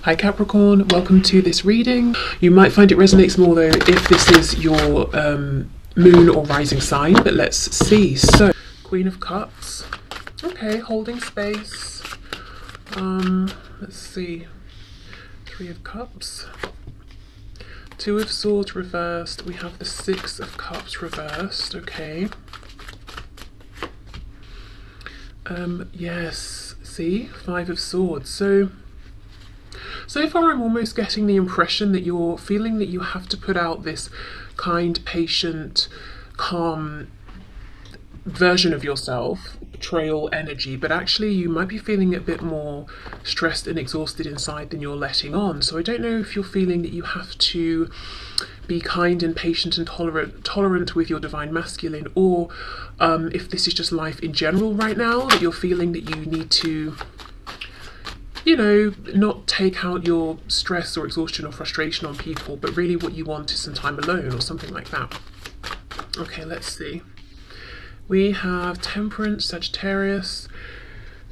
Hi Capricorn, welcome to this reading. You might find it resonates more though if this is your moon or rising sign, but let's see. So, Queen of Cups, okay, holding space. Let's see, Three of Cups, Two of Swords reversed, we have the Six of Cups reversed, okay. Yes, see, Five of Swords. So far I'm almost getting the impression that you're feeling that you have to put out this kind, patient, calm version of yourself, betrayal energy, but actually you might be feeling a bit more stressed and exhausted inside than you're letting on. So I don't know if you're feeling that you have to be kind and patient and tolerant with your divine masculine, or if this is just life in general right now, that you're feeling that you need to, you know, not take out your stress or exhaustion or frustration on people, but really what you want is some time alone or something like that. Okay, let's see. We have Temperance, Sagittarius,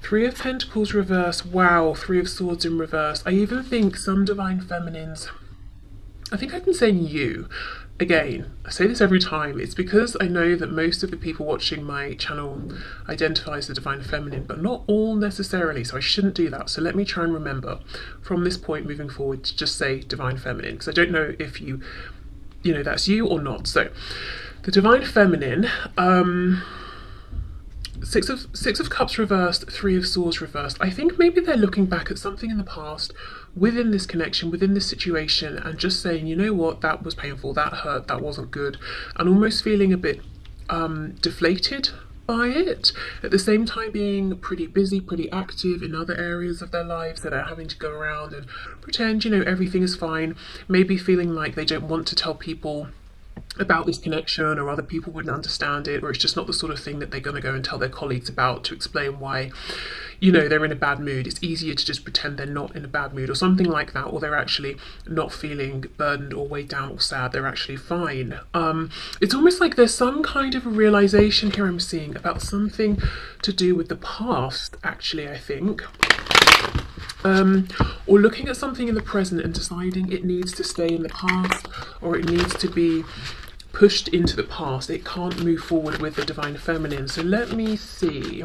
Three of Pentacles reverse. Wow, Three of Swords in reverse. I even think some divine feminines, I think I've been saying you. Again, I say this every time, it's because I know that most of the people watching my channel identify as the divine feminine, but not all necessarily, so I shouldn't do that. So let me try and remember from this point moving forward to just say divine feminine, because I don't know if you know, that's you or not. So the divine feminine, Six of Cups reversed, Three of Swords reversed. I think maybe they're looking back at something in the past within this connection, within this situation, and just saying, you know what, that was painful, that hurt, that wasn't good, and almost feeling a bit deflated by it, at the same time being pretty busy, pretty active in other areas of their lives that are having to go around and pretend, you know, everything is fine, maybe feeling like they don't want to tell people about this connection, or other people wouldn't understand it, or it's just not the sort of thing that they're going to go and tell their colleagues about to explain why, you know, they're in a bad mood. It's easier to just pretend they're not in a bad mood or something like that, or they're actually not feeling burdened or weighed down or sad, they're actually fine. It's almost like there's some kind of a realization here I'm seeing about something to do with the past, actually, I think. Or looking at something in the present and deciding it needs to stay in the past, or it needs to be pushed into the past. It can't move forward with the divine feminine. So let me see.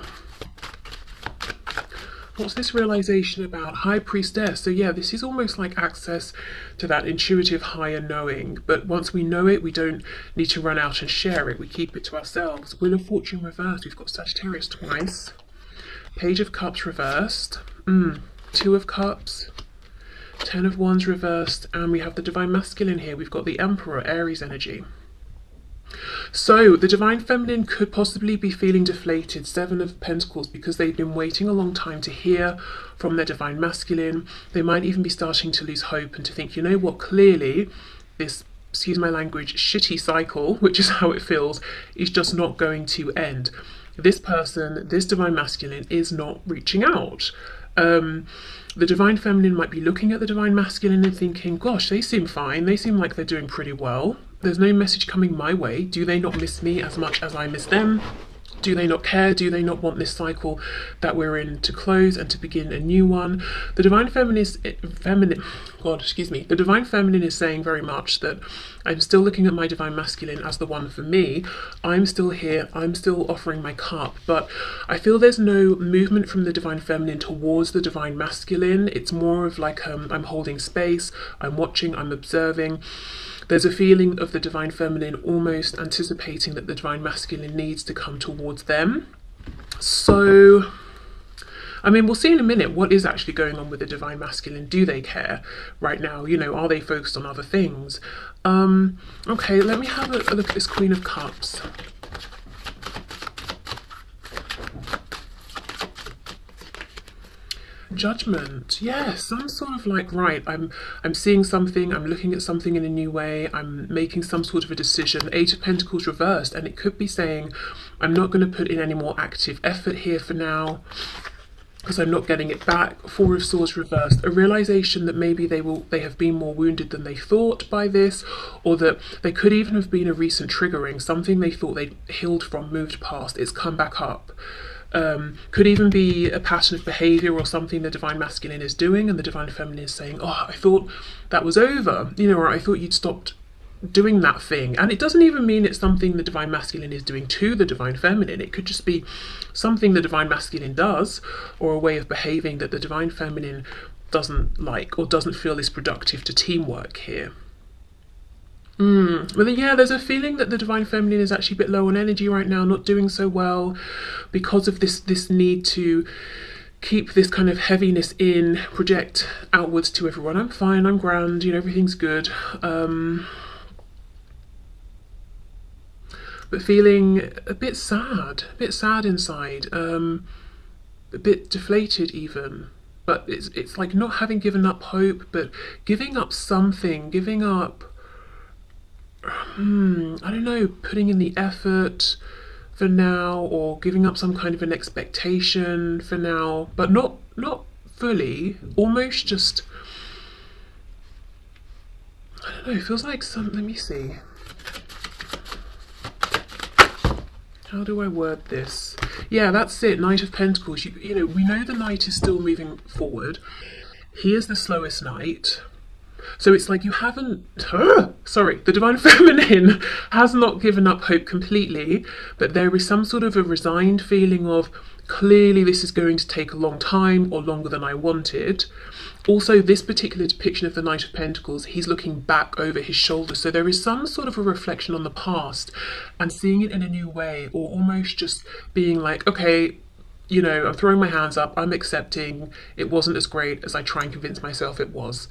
What's this realization about? High Priestess. So yeah, this is almost like access to that intuitive higher knowing. But once we know it, we don't need to run out and share it. We keep it to ourselves. Wheel of Fortune reversed. We've got Sagittarius twice. Page of Cups reversed. Two of Cups, Ten of Wands reversed, and we have the divine masculine here. We've got the Emperor, Aries energy. So the divine feminine could possibly be feeling deflated, Seven of Pentacles, because they've been waiting a long time to hear from their divine masculine. They might even be starting to lose hope and to think, you know what, clearly this, excuse my language, shitty cycle, which is how it feels, is just not going to end. This person, this divine masculine, is not reaching out. The divine feminine might be looking at the divine masculine and thinking, gosh, they seem fine, they seem like they're doing pretty well, there's no message coming my way, do they not miss me as much as I miss them? Do they not care? Do they not want this cycle that we're in to close and to begin a new one? The divine feminine the divine feminine is saying very much that I'm still looking at my divine masculine as the one for me. I'm still here. I'm still offering my cup, but I feel there's no movement from the divine feminine towards the divine masculine. It's more of like I'm holding space, I'm watching, I'm observing. There's a feeling of the divine feminine almost anticipating that the divine masculine needs to come towards them. So, I mean, we'll see in a minute what is actually going on with the divine masculine. Do they care right now? You know, are they focused on other things? Okay, let me have a look at this Queen of Cups. Judgment. Yes, I'm sort of like, right, I'm seeing something, I'm looking at something in a new way, I'm making some sort of a decision. Eight of Pentacles reversed, and it could be saying I'm not going to put in any more active effort here for now because I'm not getting it back. Four of Swords reversed, a realization that maybe they have been more wounded than they thought by this, or that they could even have been a recent triggering, something they thought they'd healed from, moved past, it's come back up. Could even be a pattern of behavior or something the divine masculine is doing and the divine feminine is saying, oh, I thought that was over, you know, or I thought you'd stopped doing that thing. And it doesn't even mean it's something the divine masculine is doing to the divine feminine. It could just be something the divine masculine does, or a way of behaving that the divine feminine doesn't like or doesn't feel is productive to teamwork here. But yeah, there's a feeling that the divine feminine is actually a bit low on energy right now, not doing so well because of this need to keep this kind of heaviness in, project outwards to everyone. I'm fine, I'm grand, you know, everything's good. But feeling a bit sad inside, a bit deflated even. But it's like not having given up hope, but giving up something, giving up, I don't know, putting in the effort for now, or giving up some kind of an expectation for now, but not fully, almost just, I don't know, it feels like some, let me see. How do I word this? Yeah, that's it, Knight of Pentacles. You know, we know the Knight is still moving forward. He is the slowest Knight. So it's like you haven't, the divine feminine has not given up hope completely, but there is some sort of a resigned feeling of, clearly this is going to take a long time or longer than I wanted. Also, this particular depiction of the Knight of Pentacles, he's looking back over his shoulder. So there is some sort of a reflection on the past and seeing it in a new way, or almost just being like, okay, you know, I'm throwing my hands up, I'm accepting it wasn't as great as I try and convince myself it was.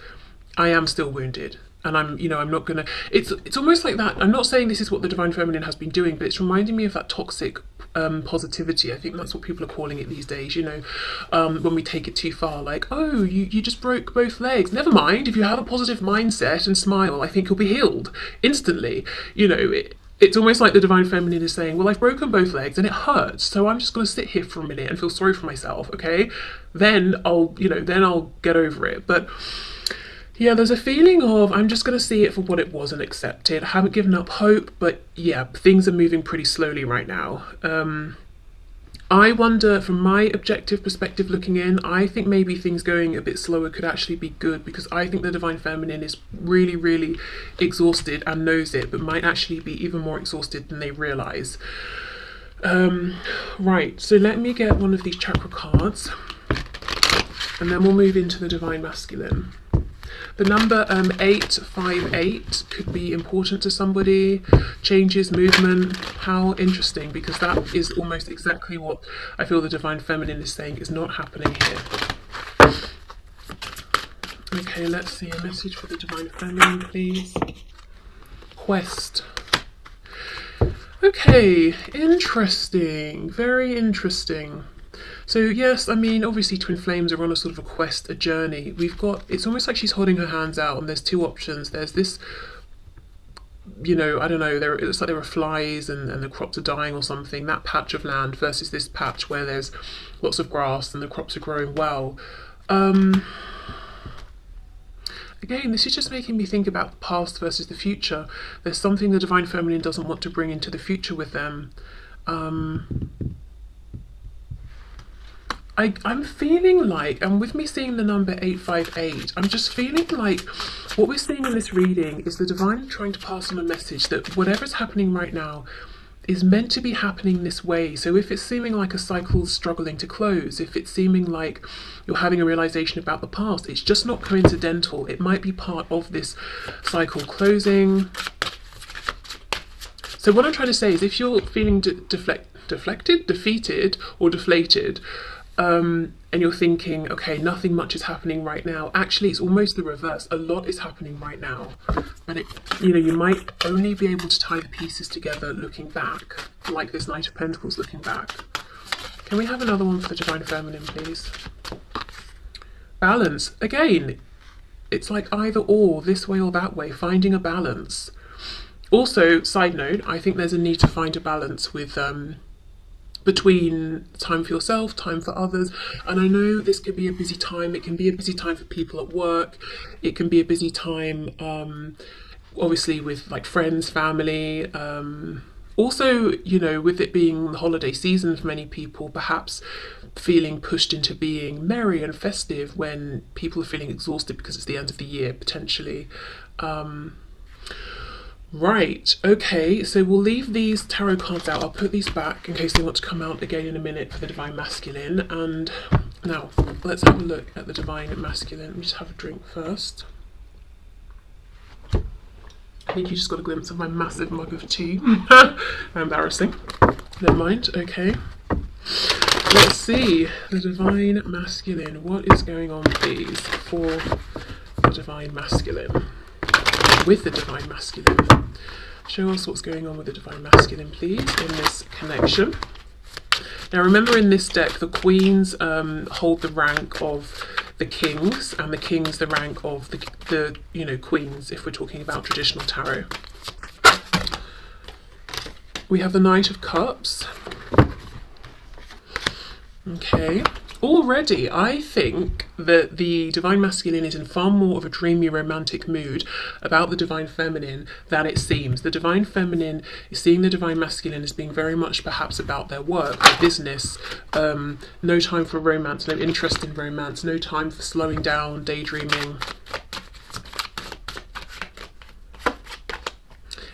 I am still wounded, and I'm not gonna, it's almost like that. I'm not saying this is what the divine feminine has been doing, but it's reminding me of that toxic positivity. I think that's what people are calling it these days, you know, when we take it too far, like, oh, you just broke both legs. Never mind, if you have a positive mindset and smile, I think you'll be healed instantly. You know, it's almost like the divine feminine is saying, well, I've broken both legs and it hurts, so I'm just going to sit here for a minute and feel sorry for myself, okay? Then I'll get over it. But yeah, there's a feeling of, I'm just going to see it for what it was and accept it. I haven't given up hope, but yeah, things are moving pretty slowly right now. I wonder, from my objective perspective looking in, I think maybe things going a bit slower could actually be good, because I think the divine feminine is really, really exhausted and knows it, but might actually be even more exhausted than they realise. Right, so let me get one of these chakra cards, and then we'll move into the divine masculine. The number 858 could be important to somebody. Changes, movement, how interesting, because that is almost exactly what I feel the divine feminine is saying is not happening here. Okay, let's see, a message for the divine feminine, please. Quest. Okay, interesting, very interesting. So yes, I mean, obviously twin flames are on a sort of a quest, a journey. We've got, it's almost like she's holding her hands out and there's two options. There's this, you know, I don't know, it looks like there are flies and the crops are dying or something, that patch of land, versus this patch where there's lots of grass and the crops are growing well. Again, this is just making me think about the past versus the future. There's something the divine feminine doesn't want to bring into the future with them. I'm feeling like, and with me seeing the number 858, I'm just feeling like what we're seeing in this reading is the divine trying to pass on a message that whatever's happening right now is meant to be happening this way. So if it's seeming like a cycle struggling to close, if it's seeming like you're having a realization about the past, it's just not coincidental. It might be part of this cycle closing. So what I'm trying to say is, if you're feeling defeated or deflated, and you're thinking, okay, nothing much is happening right now. Actually, it's almost the reverse. A lot is happening right now. And you might only be able to tie the pieces together looking back, like this Knight of Pentacles looking back. Can we have another one for the divine feminine, please? Balance. Again, it's like either or, this way or that way, finding a balance. Also, side note, I think there's a need to find a balance with between time for yourself, time for others. And I know this could be a busy time. It can be a busy time for people at work. It can be a busy time, obviously, with like friends, family, Also, you know, with it being the holiday season for many people, perhaps feeling pushed into being merry and festive when people are feeling exhausted because it's the end of the year, potentially. Right, okay, so we'll leave these tarot cards out. I'll put these back in case they want to come out again in a minute for the Divine Masculine. And now, let's have a look at the Divine Masculine. Let me just have a drink first. I think you just got a glimpse of my massive mug of tea. Embarrassing. Never mind, okay. Let's see, the Divine Masculine. What is going on, please, for the Divine Masculine? With the Divine Masculine. Show us what's going on with the Divine Masculine, please, in this connection. Now remember, in this deck, the Queens hold the rank of the Kings, and the Kings the rank of the you know, Queens, if we're talking about traditional tarot. We have the Knight of Cups. Okay. Already, I think that the Divine Masculine is in far more of a dreamy, romantic mood about the Divine Feminine than it seems. The Divine Feminine is seeing the Divine Masculine as being very much perhaps about their work, their business, no time for romance, no interest in romance, no time for slowing down, daydreaming.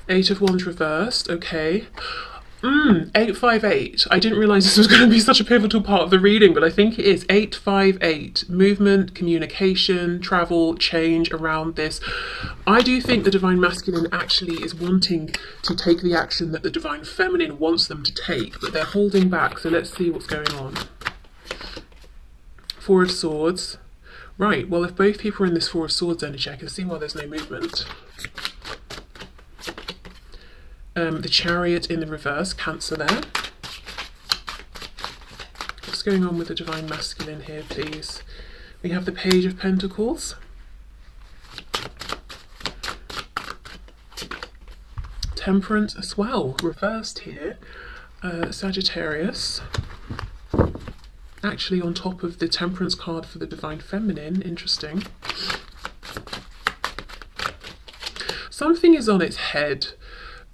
Eight of Wands reversed, okay. 858. I didn't realise this was going to be such a pivotal part of the reading, but I think it is. 858. Movement, communication, travel, change around this. I do think the Divine Masculine actually is wanting to take the action that the Divine Feminine wants them to take, but they're holding back, so let's see what's going on. Four of Swords. Right, well, if both people are in this Four of Swords energy, I can see why there's no movement. The Chariot in the reverse, Cancer there. What's going on with the Divine Masculine here, please? We have the Page of Pentacles. Temperance as well, reversed here. Sagittarius. Actually on top of the Temperance card for the Divine Feminine, interesting. Something is on its head.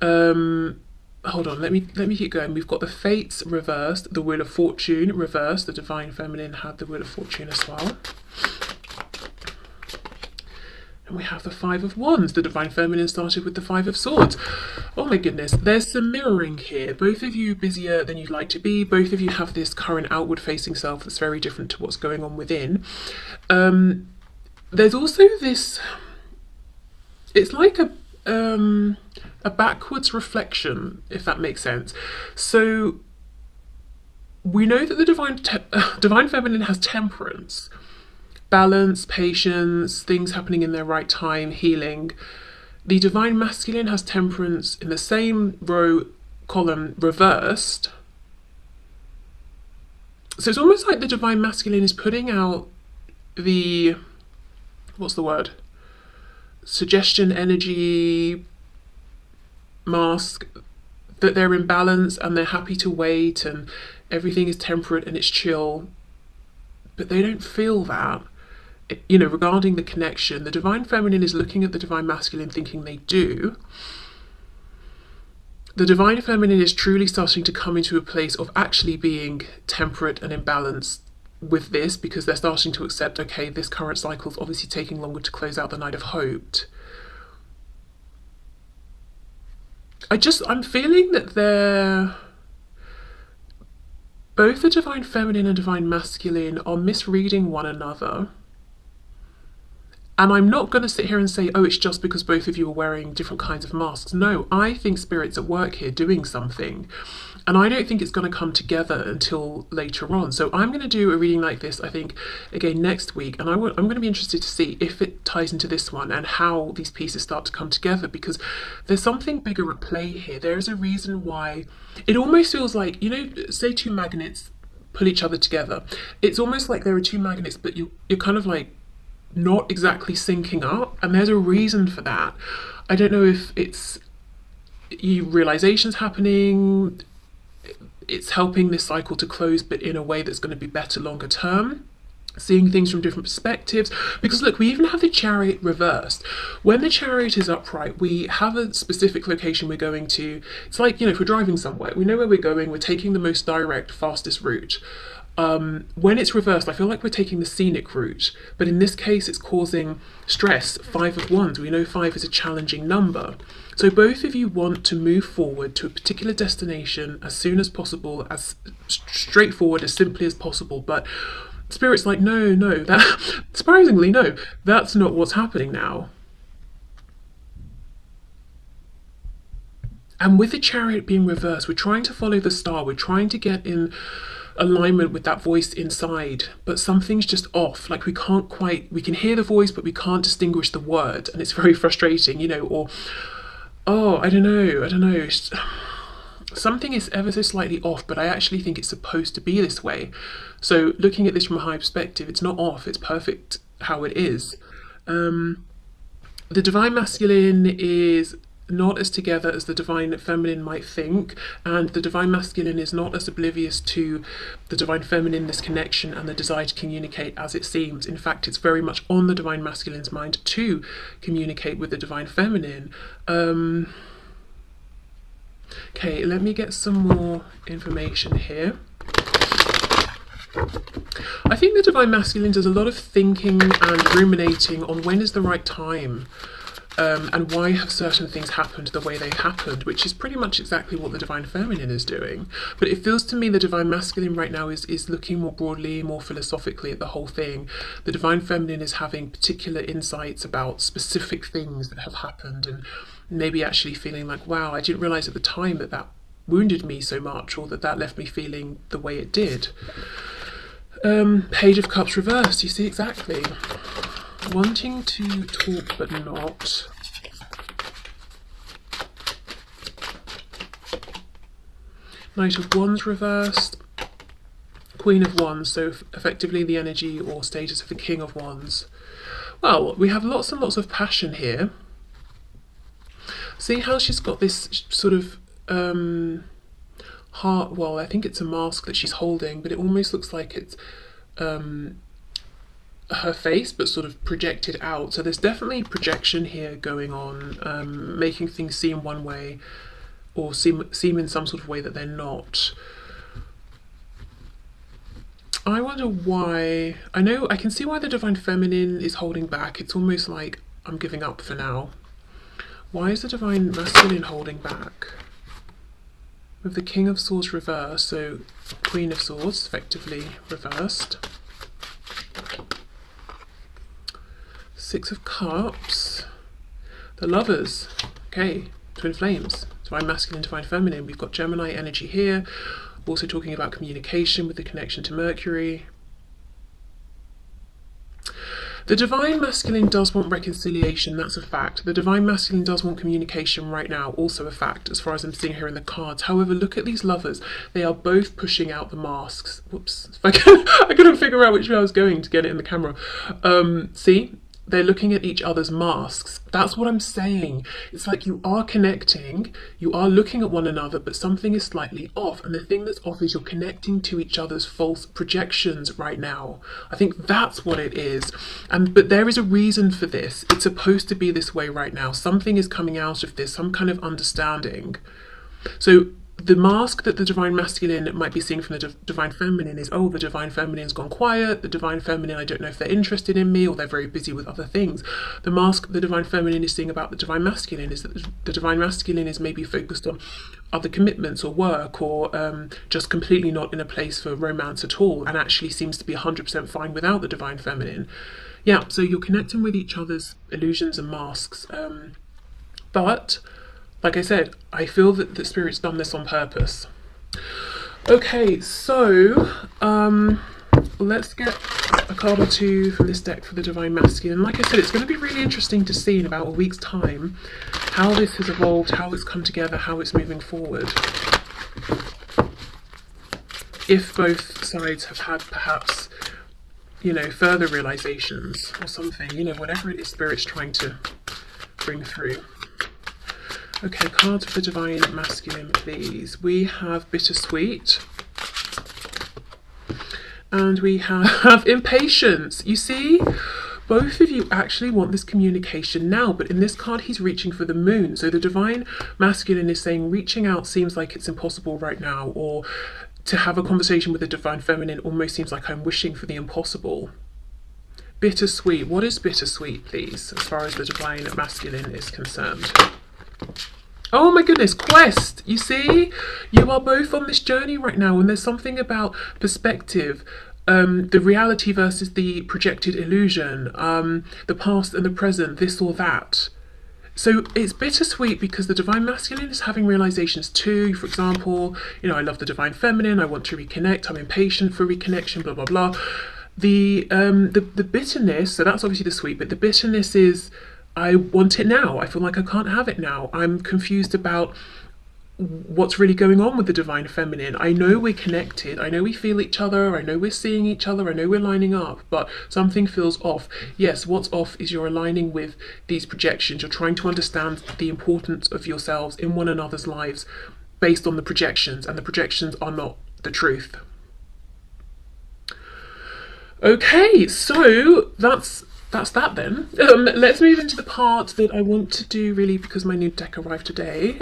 Hold on, let me keep going. We've got the Fates reversed, the Wheel of Fortune reversed. The Divine Feminine had the Wheel of Fortune as well. And we have the Five of Wands. The Divine Feminine started with the Five of Swords. Oh my goodness, there's some mirroring here. Both of you busier than you'd like to be. Both of you have this current outward facing self that's very different to what's going on within. There's also this, it's like a backwards reflection, if that makes sense. So we know that the Divine Feminine has temperance, balance, patience, things happening in their right time, healing. The Divine Masculine has temperance in the same row column reversed. So it's almost like the Divine Masculine is putting out the, what's the word? Suggestion, energy, mask, that they're in balance and they're happy to wait and everything is temperate and it's chill, but they don't feel that. You know, regarding the connection, the Divine Feminine is looking at the Divine Masculine thinking they do. The Divine Feminine is truly starting to come into a place of actually being temperate and in balance with this, because they're starting to accept, okay, this current cycle is obviously taking longer to close out than I'd have hoped. I'm feeling that they're, both the Divine Feminine and Divine Masculine are misreading one another. And I'm not going to sit here and say, oh, it's just because both of you are wearing different kinds of masks. No, I think Spirit's at work here doing something. And I don't think it's going to come together until later on. So I'm going to do a reading like this, I think, again next week. And I'm going to be interested to see if it ties into this one and how these pieces start to come together, because there's something bigger at play here. There is a reason why it almost feels like, you know, say two magnets pull each other together. It's almost like there are two magnets, but you're kind of like not exactly syncing up. And there's a reason for that. I don't know if it's realizations happening, it's helping this cycle to close, but in a way that's going to be better longer term. seeing things from different perspectives. Because look, we even have the Chariot reversed. When the Chariot is upright, we have a specific location we're going to. It's like, you know, if we're driving somewhere, we know where we're going, we're taking the most direct, fastest route. When it's reversed, I feel like we're taking the scenic route, but in this case it's causing stress. 5 of Wands, we know 5 is a challenging number. So both of you want to move forward to a particular destination as soon as possible, as straightforward, as simply as possible, but Spirit's like, no, that surprisingly, no, that's not what's happening now. And with the Chariot being reversed, we're trying to follow the star, we're trying to get in alignment with that voice inside, but something's just off. Like we can hear the voice, but we can't distinguish the word, and it's very frustrating, you know, or, oh, I don't know. Something is ever so slightly off, but I actually think it's supposed to be this way. So looking at this from a high perspective, it's not off, it's perfect how it is. The Divine Masculine is not as together as the Divine Feminine might think, and the Divine Masculine is not as oblivious to the Divine Feminine, this connection and the desire to communicate as it seems. In fact, it's very much on the Divine Masculine's mind to communicate with the Divine Feminine. Okay, let me get some more information here. I think the Divine Masculine does a lot of thinking and ruminating on when is the right time, and why have certain things happened the way they've happened, which is pretty much exactly what the Divine Feminine is doing. But it feels to me the Divine Masculine right now is looking more broadly, more philosophically at the whole thing. The Divine Feminine is having particular insights about specific things that have happened, and maybe actually feeling like, wow, I didn't realise at the time that that wounded me so much, or that left me feeling the way it did. Page of Cups reversed, you see, exactly. Wanting to talk but not. Knight of Wands reversed. Queen of Wands, so effectively the energy or status of the King of Wands. Well, we have lots and lots of passion here. See how she's got this sort of heart, well, I think it's a mask that she's holding, but it almost looks like it's her face, but sort of projected out. So there's definitely projection here going on, making things seem one way, or seem in some sort of way that they're not. I wonder why. I can see why the Divine Feminine is holding back. It's almost like, I'm giving up for now. Why is the Divine Masculine holding back? With the King of Swords reversed, so Queen of Swords effectively reversed. 6 of Cups. The Lovers. Okay, Twin Flames. Divine Masculine, Divine Feminine. We've got Gemini energy here. Also talking about communication with the connection to Mercury. The Divine Masculine does want reconciliation, that's a fact. The Divine Masculine does want communication right now, also a fact, as far as I'm seeing here in the cards. However, look at these lovers. They are both pushing out the masks. Whoops. I couldn't figure out which way I was going to get it in the camera. See? They're looking at each other's masks. That's what I'm saying. It's like you are connecting, you are looking at one another, but something is slightly off. And the thing that's off is you're connecting to each other's false projections right now. I think that's what it is. But there is a reason for this. It's supposed to be this way right now. Something is coming out of this, some kind of understanding. So the mask that the Divine Masculine might be seeing from the Divine Feminine is, oh, the Divine Feminine's gone quiet, the Divine Feminine, I don't know if they're interested in me, or they're very busy with other things. The mask the Divine Feminine is seeing about the Divine Masculine is that the Divine Masculine is maybe focused on other commitments or work, or just completely not in a place for romance at all, and actually seems to be 100% fine without the Divine Feminine. Yeah, so you're connecting with each other's illusions and masks. But like I said, I feel that the Spirit's done this on purpose. Okay, so let's get a card or two from this deck for the Divine Masculine. Like I said, it's going to be really interesting to see in about a week's time how this has evolved, how it's come together, how it's moving forward. If both sides have had perhaps, you know, further realizations or something, you know, whatever it is Spirit's trying to bring through. Okay, cards for the Divine Masculine, please. We have Bittersweet And we have impatience. You see, both of you actually want this communication now, but in this card, he's reaching for the moon. So the divine masculine is saying reaching out seems like it's impossible right now, or to have a conversation with the divine feminine almost seems like I'm wishing for the impossible. Bittersweet. What is bittersweet, please, as far as the divine masculine is concerned? Oh my goodness, quest. You see, you are both on this journey right now, and there's something about perspective. The reality versus the projected illusion, the past and the present, this or that. So it's bittersweet because the divine masculine is having realizations too. For example, you know, I love the divine feminine, I want to reconnect, I'm impatient for reconnection, blah, blah, blah. The bitterness, so that's obviously the sweet, but the bitterness is, I want it now. I feel like I can't have it now. I'm confused about what's really going on with the divine feminine. I know we're connected, I know we feel each other, I know we're seeing each other, I know we're lining up, but something feels off. Yes, what's off is you're aligning with these projections. You're trying to understand the importance of yourselves in one another's lives based on the projections, and the projections are not the truth. Okay, so that's that then. Let's move into the part that I want to do really because my new deck arrived today.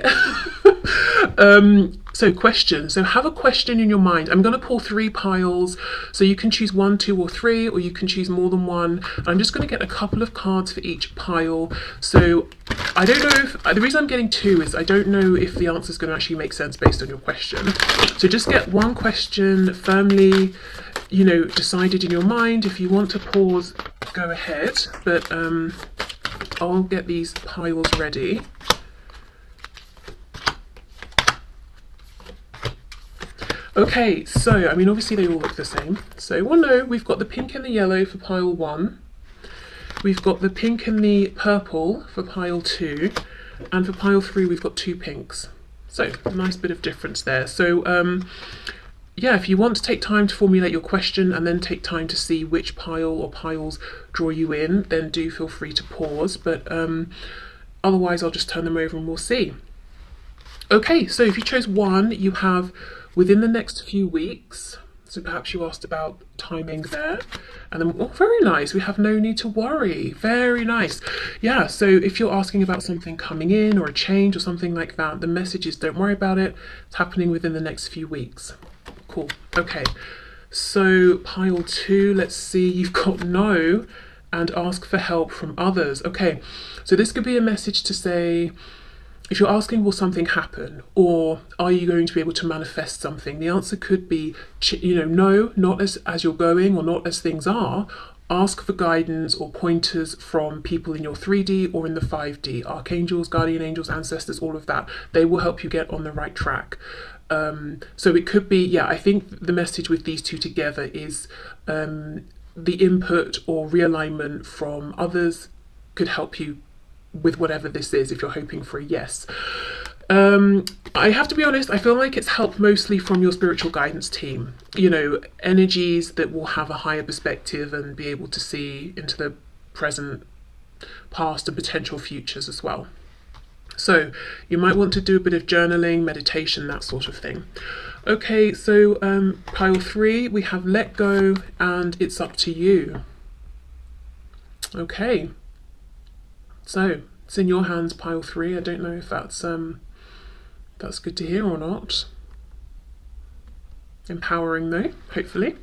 So questions. So have a question in your mind. I'm going to pull 3 piles, so you can choose 1, 2 or 3, or you can choose more than one. I'm just going to get a couple of cards for each pile. So I don't know if, the reason I'm getting 2 is I don't know if the answer is going to actually make sense based on your question. So just get one question firmly, you know, decided in your mind. If you want to pause, go ahead, but I'll get these piles ready. Okay, so I mean obviously they all look the same. So well, no, we've got the pink and the yellow for pile 1. We've got the pink and the purple for pile 2, and for pile 3 we've got 2 pinks. So a nice bit of difference there. So yeah, if you want to take time to formulate your question and then take time to see which pile or piles draw you in, then do feel free to pause, but otherwise I'll just turn them over and we'll see. Okay, so if you chose 1, you have within the next few weeks, so perhaps you asked about timing there, and then, oh, very nice, we have no need to worry, very nice. Yeah, so if you're asking about something coming in or a change or something like that, the message is don't worry about it, it's happening within the next few weeks. Cool. Okay, so pile 2, let's see, you've got no and ask for help from others. Okay, so this could be a message to say, if you're asking will something happen, or are you going to be able to manifest something, the answer could be, you know, no, not as you're going or not as things are. Ask for guidance or pointers from people in your 3D or in the 5D, archangels, guardian angels, ancestors, all of that. They will help you get on the right track. So it could be, yeah, I think the message with these 2 together is the input or realignment from others could help you with whatever this is, if you're hoping for a yes. I have to be honest, I feel like it's help mostly from your spiritual guidance team, you know, energies that will have a higher perspective and be able to see into the present, past and potential futures as well. So you might want to do a bit of journaling, meditation, that sort of thing. Okay, so pile 3, we have let go and it's up to you. Okay, so it's in your hands, pile 3. I don't know if that's good to hear or not. Empowering though, hopefully.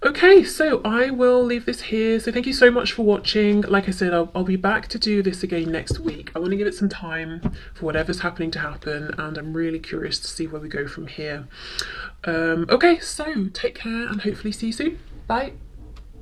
Okay, so I will leave this here. So thank you so much for watching. Like I said, I'll be back to do this again next week. I want to give it some time for whatever's happening to happen, and I'm really curious to see where we go from here. Okay, so take care and hopefully see you soon. Bye.